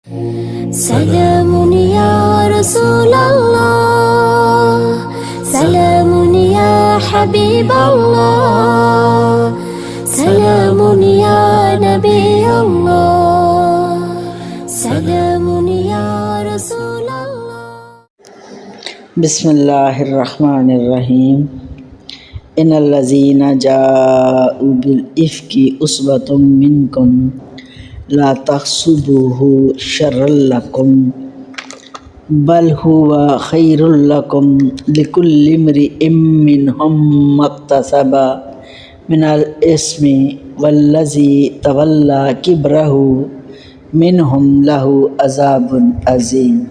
سلام یا رسول اللہ، سلام یا حبیب اللہ، سلام یا نبی اللہ، سلام یا رسول اللہ۔ بسم اللہ الرحمن الرحیم۔ ان الذین جاءوا بالافک عصبۃ منکم لا تحسبوه شرا لکم بل هو خیر لکم لکل امرئ منہم ما اکتسب من الاثم والذی تولی کبرہ منہم لہ عذاب عظیم۔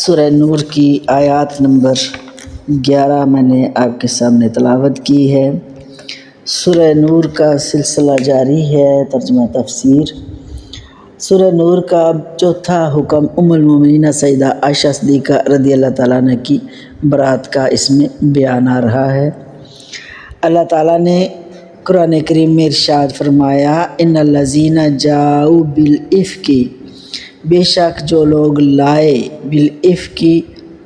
سورہ نور کی آیات نمبر 11 میں نے آپ کے سامنے تلاوت کی ہے۔ سورہ نور کا سلسلہ جاری ہے، ترجمہ تفسیر۔ سورہ نور کا چوتھا حکم ام المومنین سیدہ عائشہ صدیقہ رضی اللہ تعالیٰ عنہ کی برات کا اس میں بیان آ رہا ہے۔ اللہ تعالیٰ نے قرآن کریم میں ارشاد فرمایا، ان الذین جاؤ بالافک، بے شک جو لوگ لائے بالافک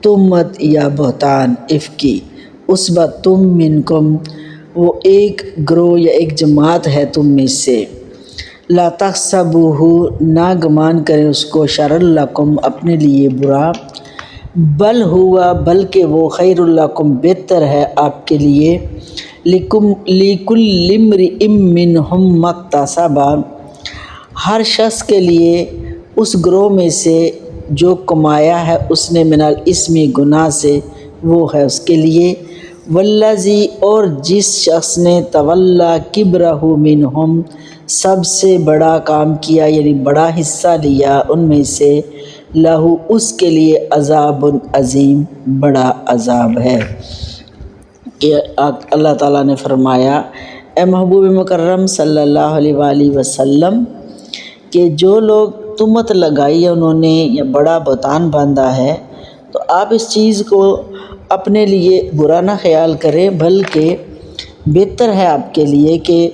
تہمت یا بہتان، افکی عصبۃ منکم، وہ ایک گروہ یا ایک جماعت ہے تم میں سے، لا تحسبوہ، نہ گمان کریں اس کو، شر لکم، اپنے لیے برا، بل ہوا، بلکہ وہ خیر لکم، بہتر ہے آپ کے لیے، لکل امرئ منہم ما اکتسب، ہر شخص کے لیے اس گروہ میں سے جو کمایا ہے اس نے، من الاثم، گناہ سے، وہ ہے اس کے لیے، والذی، اور جس شخص نے، تولی کبرہ منہم، سب سے بڑا کام کیا یعنی بڑا حصہ لیا ان میں سے، لہو، اس کے لیے، عذاب عظیم، بڑا عذاب ہے۔ کہ اللہ تعالیٰ نے فرمایا، اے محبوب مکرم صلی اللہ علیہ وآلہ وسلم، کہ جو لوگ تہمت لگائی ہے انہوں نے یا بڑا بہتان باندھا ہے، تو آپ اس چیز کو اپنے لیے برا نہ خیال کریں، بلکہ بہتر ہے آپ کے لیے کہ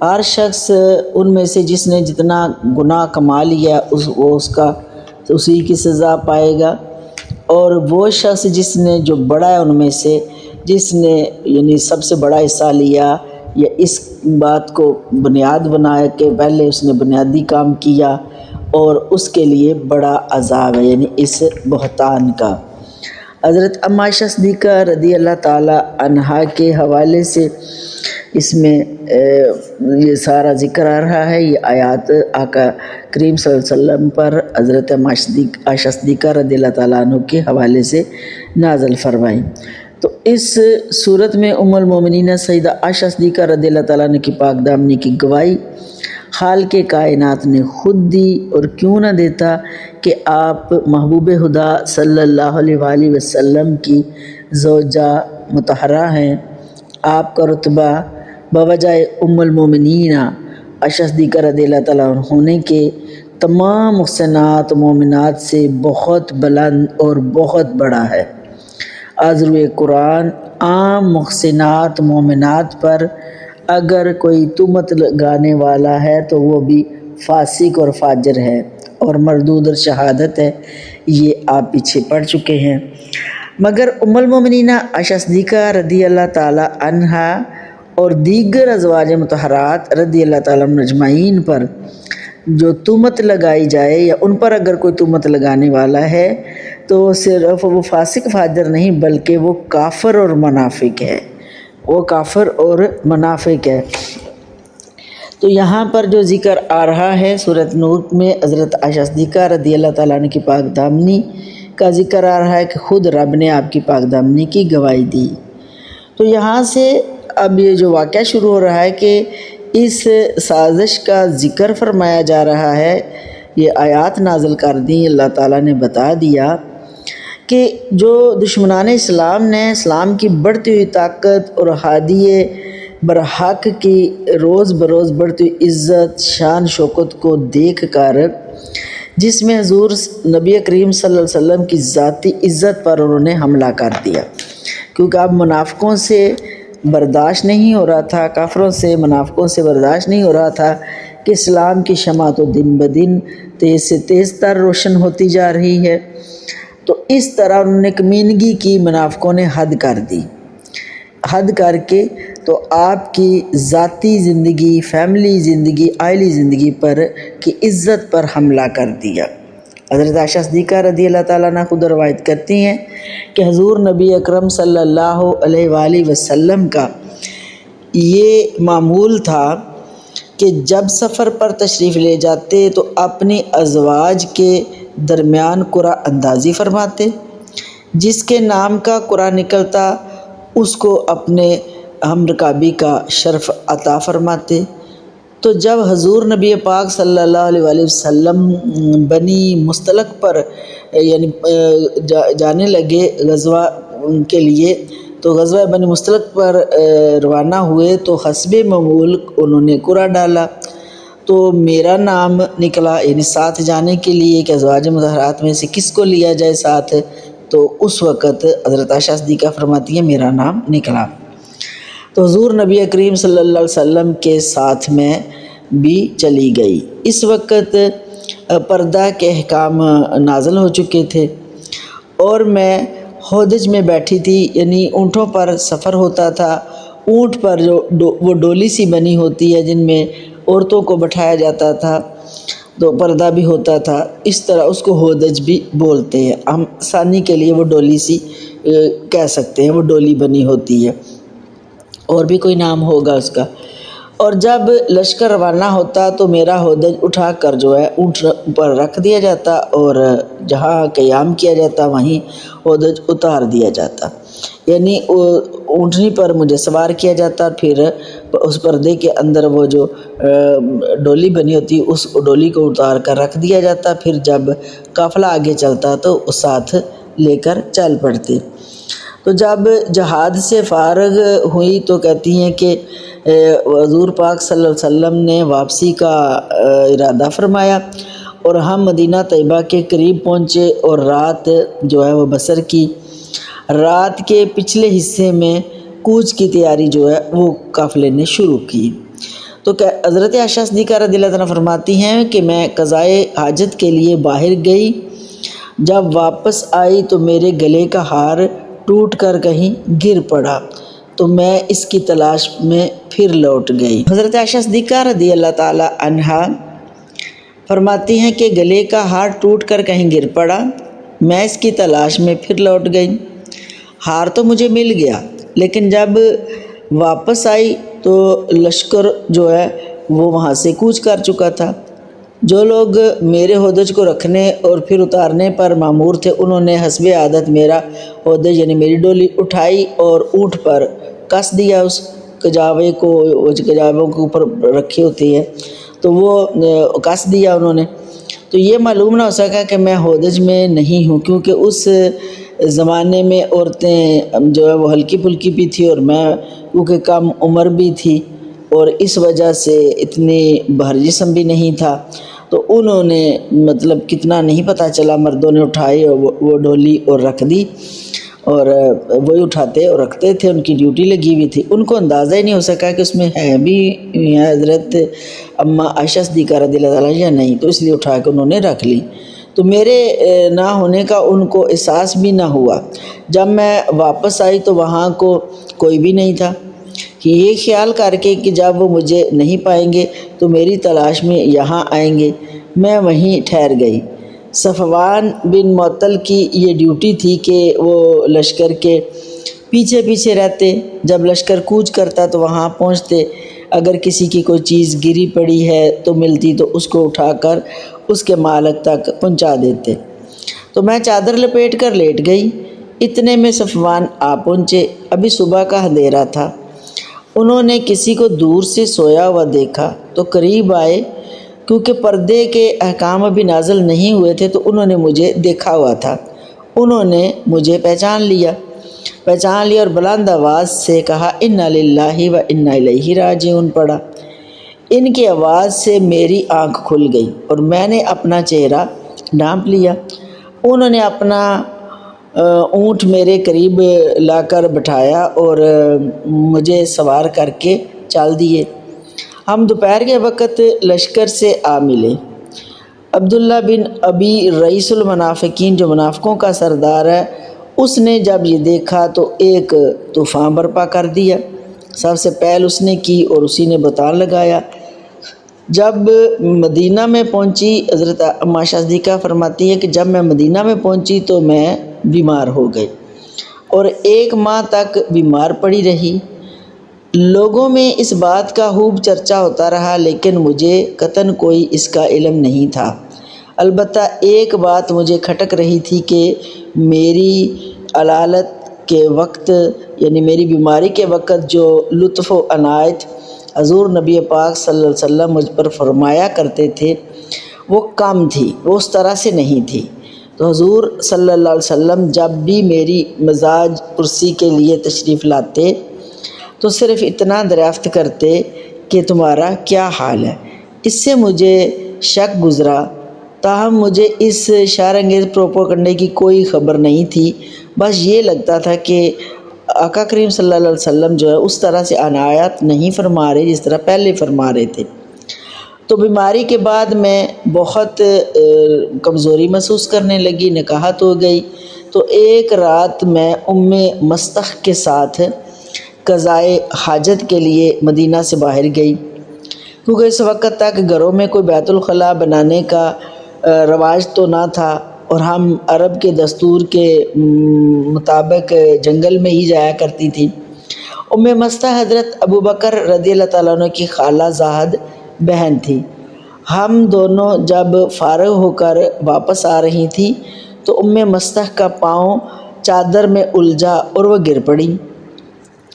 ہر شخص ان میں سے جس نے جتنا گناہ کما لیا وہ اس کا اسی کی سزا پائے گا، اور وہ شخص جس نے جو بڑا ہے ان میں سے، جس نے یعنی سب سے بڑا حصہ لیا یا اس بات کو بنیاد بنا کے پہلے اس نے بنیادی کام کیا، اور اس کے لیے بڑا عذاب ہے، یعنی اس بہتان کا۔ حضرت ام عائشہ صدیقہ رضی اللہ تعالی عنہا کے حوالے سے اس میں یہ سارا ذکر آ رہا ہے۔ یہ آیات آقا کریم صلی اللہ علیہ وسلم پر حضرت ام عائشہ صدیقہ رضی اللہ تعالیٰ عنہ کے حوالے سے نازل فرمائیں۔ تو اس صورت میں ام المومنین سیدہ عائشہ صدیقہ رضی اللہ تعالیٰ عنہ کی پاک دامنی کی گواہی خالق کائنات نے خود دی، اور کیوں نہ دیتا کہ آپ محبوب خدا صلی اللہ علیہ وآلہ وسلم کی زوجہ مطہرہ ہیں۔ آپ کا رتبہ بوجہ ام المومنین عائشہ صدیقہ رضی اللہ تعالیٰ عنہ ہونے کے تمام محسنات مومنات سے بہت بلند اور بہت بڑا ہے۔ آذر قرآن عام محسنات مومنات پر اگر کوئی تہمت لگانے والا ہے تو وہ بھی فاسق اور فاجر ہے اور مردود اور شہادت ہے، یہ آپ پیچھے پڑھ چکے ہیں۔ مگر ام المومنین عائشہ صدیقہ رضی اللہ تعالی عنہا اور دیگر ازواج مطہرات رضی اللہ تعالیٰ عنہم اجمعین پر جو تہمت لگائی جائے یا ان پر اگر کوئی تہمت لگانے والا ہے تو صرف وہ فاسق فاجر نہیں بلکہ وہ کافر اور منافق ہے، وہ کافر اور منافق ہے۔ تو یہاں پر جو ذکر آ رہا ہے سورۃ نور میں حضرت عائشہ صدیقہ رضی اللہ تعالیٰ عنہ کی پاک دامنی کا ذکر آ رہا ہے کہ خود رب نے آپ کی پاک دامنی کی گواہی دی۔ تو یہاں سے اب یہ جو واقعہ شروع ہو رہا ہے کہ اس سازش کا ذکر فرمایا جا رہا ہے، یہ آیات نازل کر دیں، اللہ تعالیٰ نے بتا دیا کہ جو دشمنان اسلام نے اسلام کی بڑھتی ہوئی طاقت اور ہادی برحق کی روز بروز بڑھتی ہوئی عزت شان شوکت کو دیکھ کر، جس میں حضور نبی کریم صلی اللہ علیہ وسلم کی ذاتی عزت پر انہوں نے حملہ کر دیا، کیونکہ اب منافقوں سے برداشت نہیں ہو رہا تھا، کافروں سے منافقوں سے برداشت نہیں ہو رہا تھا کہ اسلام کی شمع تو دن بدن تیز سے تیز تر روشن ہوتی جا رہی ہے۔ تو اس طرح انہوں نے کمینگی کی، منافقوں نے حد کر دی، حد کر کے تو آپ کی ذاتی زندگی، فیملی زندگی، عائلی زندگی پر کی عزت پر حملہ کر دیا۔ حضرت عائشہ صدیقہ رضی اللہ تعالیٰ عنہ خود روایت کرتی ہیں کہ حضور نبی اکرم صلی اللہ علیہ وآلہ وسلم کا یہ معمول تھا کہ جب سفر پر تشریف لے جاتے تو اپنی ازواج کے درمیان قرعہ اندازی فرماتے، جس کے نام کا قرعہ نکلتا اس کو اپنے ہم رکابی کا شرف عطا فرماتے۔ تو جب حضور نبی پاک صلی اللہ علیہ وآلہ وسلم بنی مستلق پر یعنی جانے لگے غزوہ کے لیے، تو غزوہ بنی مستلق پر روانہ ہوئے تو حسب معمول انہوں نے قرعہ ڈالا، تو میرا نام نکلا، یعنی ساتھ جانے کے لیے کہ ازواج مطہرات میں سے کس کو لیا جائے ساتھ۔ تو اس وقت حضرت عائشہ صدیقہ فرماتی ہیں میرا نام نکلا، تو حضور نبی کریم صلی اللہ علیہ وسلم کے ساتھ میں بھی چلی گئی۔ اس وقت پردہ کے احکام نازل ہو چکے تھے اور میں ہودج میں بیٹھی تھی، یعنی اونٹوں پر سفر ہوتا تھا، اونٹ پر جو وہ ڈولی سی بنی ہوتی ہے جن میں عورتوں کو بٹھایا جاتا تھا، تو پردہ بھی ہوتا تھا، اس طرح اس کو ہودج بھی بولتے ہیں، ہم آسانی کے لیے وہ ڈولی سی کہہ سکتے ہیں، وہ ڈولی بنی ہوتی ہے، اور بھی کوئی نام ہوگا اس کا۔ اور جب لشکر روانہ ہوتا تو میرا ہودج اٹھا کر جو ہے اونٹ پر رکھ دیا جاتا اور جہاں قیام کیا جاتا وہیں ہودج اتار دیا جاتا، یعنی اونٹنی پر مجھے سوار کیا جاتا، پھر اس پردے کے اندر وہ جو ڈولی بنی ہوتی اس ڈولی کو اتار کر رکھ دیا جاتا، پھر جب قافلہ آگے چلتا تو اس ساتھ لے کر چل پڑتے۔ تو جب جہاد سے فارغ ہوئی تو کہتی ہیں کہ حضور پاک صلی اللہ علیہ وسلم نے واپسی کا ارادہ فرمایا اور ہم مدینہ طیبہ کے قریب پہنچے اور رات جو ہے وہ بسر کی۔ رات کے پچھلے حصے میں کوچ کی تیاری جو ہے وہ قافلے نے شروع کی۔ تو حضرت عائشہ صدیقہ رضی اللہ عنہا فرماتی ہیں کہ میں قضائے حاجت کے لیے باہر گئی، جب واپس آئی تو میرے گلے کا ہار ٹوٹ کر کہیں گر پڑا، تو میں اس کی تلاش میں پھر لوٹ گئی۔ حضرت عائشہ صدیقہ رضی اللہ تعالی عنہا فرماتی ہیں کہ گلے کا ہار ٹوٹ کر کہیں گر پڑا، میں اس کی تلاش میں پھر لوٹ گئی۔ ہار تو مجھے مل گیا، لیکن جب واپس آئی تو لشکر جو ہے وہ وہاں سے کوچ کر چکا تھا۔ جو لوگ میرے ہودج کو رکھنے اور پھر اتارنے پر مامور تھے انہوں نے حسب عادت میرا ہودج یعنی میری ڈولی اٹھائی اور اونٹ پر کس دیا، اس کجاوے کو، کجاووں کے اوپر رکھی ہوتی ہے تو وہ کس دیا انہوں نے۔ تو یہ معلوم نہ ہو سکا کہ میں ہودج میں نہیں ہوں، کیونکہ اس زمانے میں عورتیں جو ہے وہ ہلکی پھلکی بھی تھی اور میں کیونکہ کم عمر بھی تھی اور اس وجہ سے اتنی بھر جسم بھی نہیں تھا، تو انہوں نے مطلب کتنا نہیں پتہ چلا، مردوں نے اٹھائی اور وہ ڈولی اور رکھ دی، اور وہی اٹھاتے اور رکھتے تھے، ان کی ڈیوٹی لگی ہوئی تھی، ان کو اندازہ ہی نہیں ہو سکا کہ اس میں ہے بھی حضرت اماں عائشہ صدیقہ رضی اللہ تعالیٰ یا نہیں، تو اس لیے اٹھا کے انہوں نے رکھ لی۔ تو میرے نہ ہونے کا ان کو احساس بھی نہ ہوا۔ جب میں واپس آئی تو وہاں کو کوئی بھی نہیں تھا، کہ یہ خیال کر کے کہ جب وہ مجھے نہیں پائیں گے تو میری تلاش میں یہاں آئیں گے، میں وہیں ٹھہر گئی۔ صفوان بن معطل کی یہ ڈیوٹی تھی کہ وہ لشکر کے پیچھے پیچھے رہتے، جب لشکر کوچ کرتا تو وہاں پہنچتے، اگر کسی کی کوئی چیز گری پڑی ہے تو ملتی تو اس کو اٹھا کر اس کے مالک تک پہنچا دیتے۔ تو میں چادر لپیٹ کر لیٹ گئی، اتنے میں صفوان آ پہنچے، ابھی صبح کا اندھیرا تھا۔ انہوں نے کسی کو دور سے سویا ہوا دیکھا تو قریب آئے، کیونکہ پردے کے احکام ابھی نازل نہیں ہوئے تھے تو انہوں نے مجھے دیکھا ہوا تھا، انہوں نے مجھے پہچان لیا اور بلند آواز سے کہا انا للہ و انا الیہ راجعون پڑھا۔ ان کی آواز سے میری آنکھ کھل گئی اور میں نے اپنا چہرہ ڈھانپ لیا۔ انہوں نے اپنا اونٹ میرے قریب لا کر بٹھایا اور مجھے سوار کر کے چل دیے۔ ہم دوپہر کے وقت لشکر سے آ ملے۔ عبداللہ بن ابی رئیس المنافقین جو منافقوں کا سردار ہے، اس نے جب یہ دیکھا تو ایک طوفان برپا کر دیا۔ سب سے پہل اس نے کی اور اسی نے بتان لگایا۔ جب مدینہ میں پہنچی، حضرت اماں صدیقہ فرماتی ہے کہ جب میں مدینہ میں پہنچی تو میں بیمار ہو گئی اور 1 ماہ تک بیمار پڑی رہی۔ لوگوں میں اس بات کا خوب چرچا ہوتا رہا، لیکن مجھے قطعاً کوئی اس کا علم نہیں تھا۔ البتہ ایک بات مجھے کھٹک رہی تھی کہ میری علالت کے وقت، یعنی میری بیماری کے وقت جو لطف و عنایت حضور نبی پاک صلی اللہ علیہ وسلم مجھ پر فرمایا کرتے تھے وہ کم تھی، وہ اس طرح سے نہیں تھی۔ تو حضور صلی اللہ علیہ وسلم جب بھی میری مزاج پرسی کے لیے تشریف لاتے تو صرف اتنا دریافت کرتے کہ تمہارا کیا حال ہے۔ اس سے مجھے شک گزرا، تاہم مجھے اس شار انگیز پروپیگنڈے کی کوئی خبر نہیں تھی۔ بس یہ لگتا تھا کہ آقا کریم صلی اللہ علیہ وسلم جو ہے اس طرح سے عنایت نہیں فرما رہے جس طرح پہلے فرما رہے تھے۔ تو بیماری کے بعد میں بہت کمزوری محسوس کرنے لگی، نکاحت ہو گئی۔ تو ایک رات میں مستخ کے ساتھ قضائے حاجت کے لیے مدینہ سے باہر گئی، کیونکہ اس وقت تک گھروں میں کوئی بیت الخلاء بنانے کا رواج تو نہ تھا، اور ہم عرب کے دستور کے مطابق جنگل میں ہی جایا کرتی تھی۔ مستح حضرت ابوبکر رضی اللہ تعالیٰ عنہ کی خالہ زاہد بہن تھی۔ ہم دونوں جب فارغ ہو کر واپس آ رہی تھی تو مستح کا پاؤں چادر میں الجھا اور وہ گر پڑی۔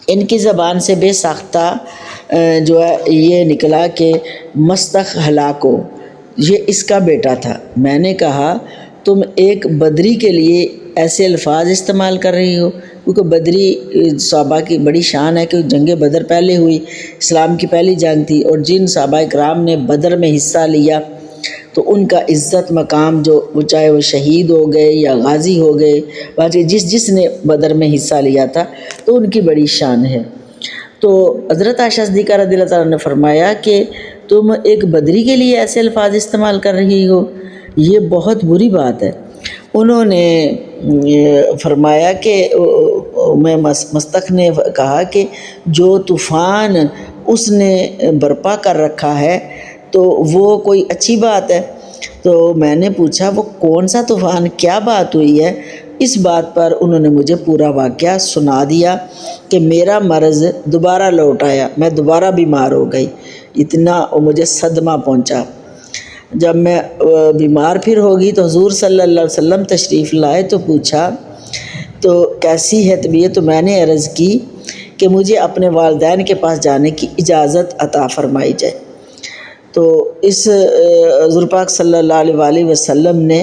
ان کی زبان سے بے ساختہ جو ہے یہ نکلا کہ مستخ ہلاک ہو، یہ اس کا بیٹا تھا۔ میں نے کہا تم ایک بدری کے لیے ایسے الفاظ استعمال کر رہی ہو، کیونکہ بدری صحابہ کی بڑی شان ہے کہ جنگ بدر پہلے ہوئی، اسلام کی پہلی جنگ تھی، اور جن صحابہ کرام نے بدر میں حصہ لیا تو ان کا عزت مقام جو چاہے وہ شہید ہو گئے یا غازی ہو گئے، باقی جس نے بدر میں حصہ لیا تھا تو ان کی بڑی شان ہے۔ تو حضرت عائشہ صدیقہ رضی اللہ تعالیٰ نے فرمایا کہ تم ایک بدری کے لیے ایسے الفاظ استعمال کر رہی ہو، یہ بہت بری بات ہے۔ انہوں نے فرمایا کہ مستخ نے کہا کہ جو طوفان اس نے برپا کر رکھا ہے تو وہ کوئی اچھی بات ہے۔ تو میں نے پوچھا وہ کون سا طوفان، کیا بات ہوئی ہے؟ اس بات پر انہوں نے مجھے پورا واقعہ سنا دیا کہ میرا مرض دوبارہ لوٹ آیا، میں دوبارہ بیمار ہو گئی۔ اتنا مجھے صدمہ پہنچا۔ جب میں بیمار پھر ہوگی تو حضور صلی اللہ علیہ وسلم تشریف لائے تو پوچھا تو کیسی ہے طبیعت؟ تو میں نے عرض کی کہ مجھے اپنے والدین کے پاس جانے کی اجازت عطا فرمائی جائے۔ تو اس حضور پاک صلی اللہ علیہ وآلہ وسلم نے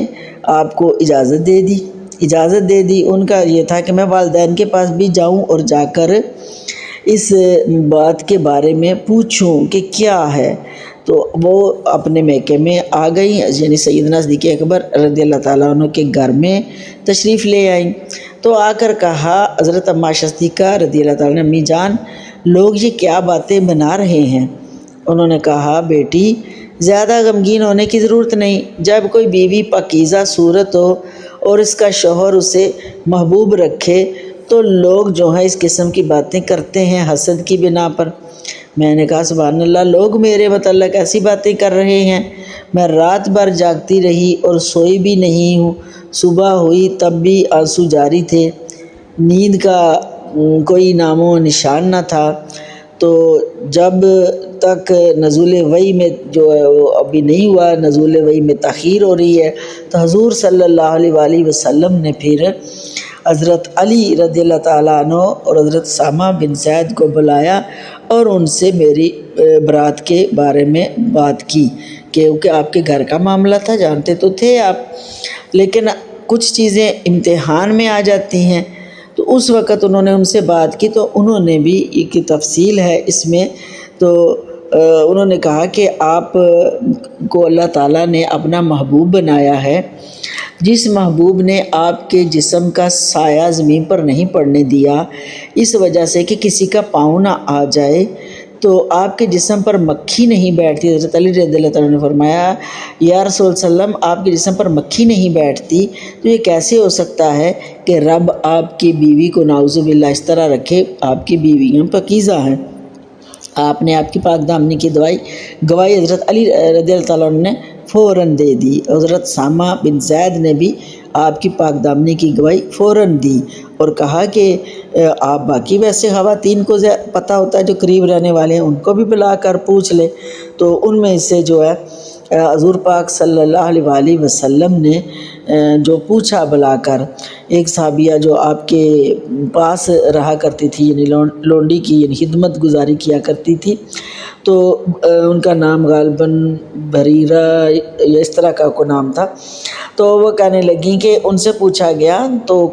آپ کو اجازت دے دی۔ ان کا یہ تھا کہ میں والدین کے پاس بھی جاؤں اور جا کر اس بات کے بارے میں پوچھوں کہ کیا ہے۔ تو وہ اپنے میکے میں آ گئیں، یعنی سیدنا صدیق اکبر رضی اللہ تعالیٰ عنہ کے گھر میں تشریف لے آئیں۔ تو آ کر کہا حضرت اماں صدیقہ رضی اللہ تعالیٰ عنہ، امی جان لوگ یہ کیا باتیں بنا رہے ہیں؟ انہوں نے کہا بیٹی زیادہ غمگین ہونے کی ضرورت نہیں، جب کوئی بیوی پاکیزہ صورت ہو اور اس کا شوہر اسے محبوب رکھے تو لوگ جو ہیں اس قسم کی باتیں کرتے ہیں حسد کی بنا پر۔ میں نے کہا سبحان اللہ، لوگ میرے متعلق ایسی باتیں کر رہے ہیں؟ میں رات بھر جاگتی رہی اور سوئی بھی نہیں ہوں، صبح ہوئی تب بھی آنسو جاری تھے، نیند کا کوئی نام و نشان نہ تھا۔ تو جب تک نزول وحی میں جو ہے وہ ابھی نہیں ہوا، نزول وحی میں تاخیر ہو رہی ہے، تو حضور صلی اللہ علیہ وآلہ وسلم نے پھر حضرت علی رضی اللہ تعالیٰ عنہ اور حضرت اسامہ بن زید کو بلایا اور ان سے میری برات کے بارے میں بات کی، کیونکہ آپ کے گھر کا معاملہ تھا، جانتے تو تھے آپ، لیکن کچھ چیزیں امتحان میں آ جاتی ہیں۔ تو اس وقت انہوں نے ان سے بات کی تو انہوں نے بھی ایک تفصیل ہے اس میں، تو انہوں نے کہا کہ آپ کو اللہ تعالیٰ نے اپنا محبوب بنایا ہے، جس محبوب نے آپ کے جسم کا سایہ زمین پر نہیں پڑنے دیا، اس وجہ سے کہ کسی کا پاؤں نہ آ جائے، تو آپ کے جسم پر مکھی نہیں بیٹھتی۔ حضرت علی رضی اللہ تعالیٰ نے فرمایا یا رسول اللہ علیہ وسلم آپ کے جسم پر مکھی نہیں بیٹھتی تو یہ کیسے ہو سکتا ہے کہ رب آپ کی بیوی کو نعوذ باللہ اس طرح رکھے؟ آپ کی بیویاں پاکیزہ ہیں۔ آپ نے آپ کی پاک دامنی کی گواہی حضرت علی رضی اللہ تعالیٰ عنہ نے فوراً دے دی۔ حضرت سامہ بن زید نے بھی آپ کی پاک دامنی کی گواہی فوراً دی اور کہا کہ آپ باقی ویسے خواتین کو پتہ ہوتا ہے جو قریب رہنے والے ہیں، ان کو بھی بلا کر پوچھ لے۔ تو ان میں سے جو ہے حضور پاک صلی اللہ علیہ وآلہ وسلم نے جو پوچھا بلا کر، ایک صحابیہ جو آپ کے پاس رہا کرتی تھی، یعنی لونڈی کی یعنی خدمت گزاری کیا کرتی تھی، تو ان کا نام غالباً بریرہ یا اس طرح کا کوئی نام تھا، تو وہ کہنے لگیں کہ ان سے پوچھا گیا تو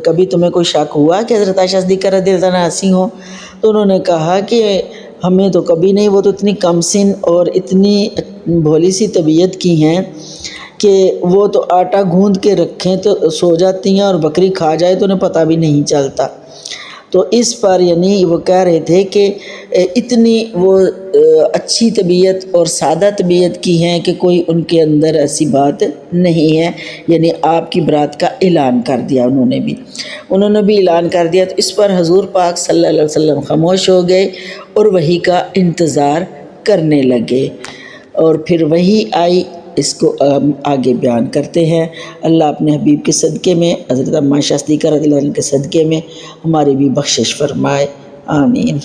کبھی تمہیں کوئی شک ہوا کہ حضرت عائشہ صدیقہ رضی اللہ عنہا ایسی ہوں؟ تو انہوں نے کہا کہ ہمیں تو کبھی نہیں، وہ تو اتنی کم سن اور اتنی بھولی سی طبیعت کی ہیں کہ وہ تو آٹا گوندھ کے رکھیں تو سو جاتی ہیں اور بکری کھا جائے تو انہیں پتہ بھی نہیں چلتا۔ تو اس پر یعنی وہ کہہ رہے تھے کہ اتنی وہ اچھی طبیعت اور سادہ طبیعت کی ہیں کہ کوئی ان کے اندر ایسی بات نہیں ہے، یعنی آپ کی برات کا اعلان کر دیا انہوں نے بھی اعلان کر دیا۔ تو اس پر حضور پاک صلی اللہ علیہ وسلم خاموش ہو گئے اور وحی کا انتظار کرنے لگے، اور پھر وحی آئی۔ اس کو آگے بیان کرتے ہیں۔ اللہ اپنے حبیب کے صدقے میں، حضرت عائشہ صدیقہ رضی اللہ عنہ کے صدقے میں ہماری بھی بخشش فرمائے، آمین۔